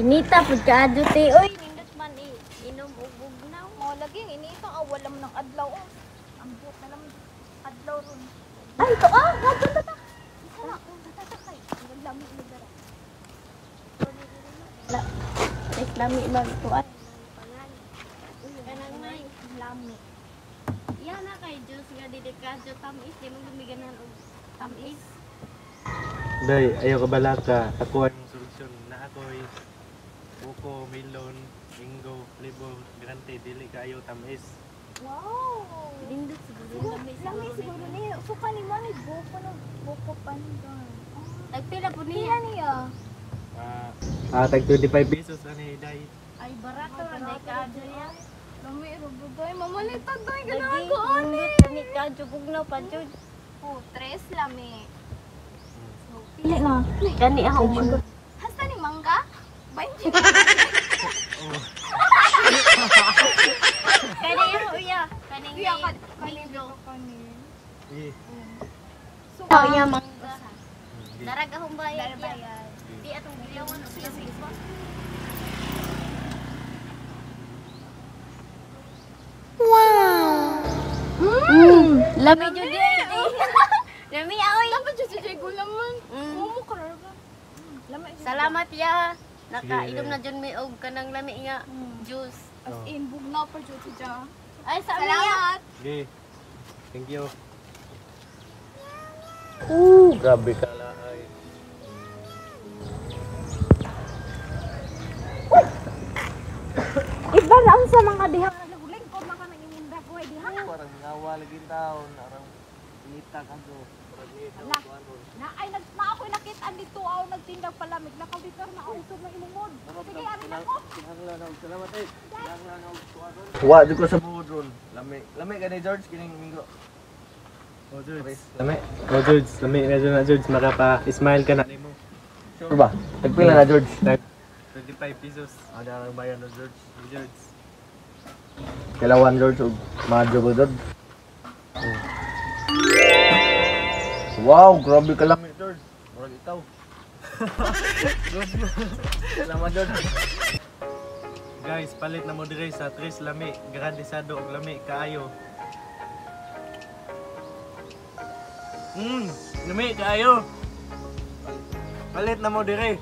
Inita pud kaadyo te. Oy, nindot man inom og bugnaw. Mo laging inita wala man ng adlaw. Ambot na lang adlaw ron. Ay, to gadto ta. Tatakay. Ang lami ni dara. Lami mag tuan. Kanang may lami. Iya na kay Diyos nga dedikasyo tamis di mo gumiganan og tamis. Day, ayaw ka bala ka. Ako ang solusyon na ako'y buko, melon, mango, flavor, grante, dili ka ayaw tamis. Wow. Lindot siguro Lami siguro ni. Suka ni mo ni buko pandan. Nagpila po Pila niya. niya. Tag 25 pesos ani day. Ay barato ra day kaadyo niya. Lami rubudoy mamalitag doy Lagi ganahan ko ani. nindot kani kaadyo bugnaw pa jud. Oh, 3 lami. Pili na. Gani ako mag Hasta ni mangga? 20. Kani ako uya. Kani Iya ka mango. Eh, Suka Uya mangga. di. Darag akong bayad. Darabayan. Di atong bilawan o siya sa Lami jud di. Lami aoy. Dapat jud si Jay gulaman. Mm. Mo ka ra. Lami. Salamat ya. Sige. Nakainom na jud mi og kanang lami nga juice. As in bugnaw pa jud si Jay. Ay sa miya. Salamat. Okay. Thank you. Grabe ka la ay. Iba lang sa mga diha nga naglingkod man ka nang ininda ko ay diha. Parang ngawa lagi taon, parang inita ka do. Parang inita Ala. ko ano. Na ay na ako nakit-an dito aw nagtindag palamig lakaw dito na usog na imungod. Sige ari na ko. Kinahanglan ako. Salamat eh. Kinahanglan ako tuwadon. Tuwa jud ko sa buhod ron. Lami. Lami ka ni George kining minggo. Oh, George. Lami. Oh, George. Lami na dyan na, George. Makapa-smile ka na mo. Sure ba? Nagpila na George. Tag 25 pesos. Ada ang bayan no George. George. Kailangan George ug madyo ko dod. Wow, grabe ka lami George. Murag ikaw. Salamat George. Guys, palit na mo dire sa tres lami. Grandisado og lami kaayo. Lami kaayo. Palit na mo dire.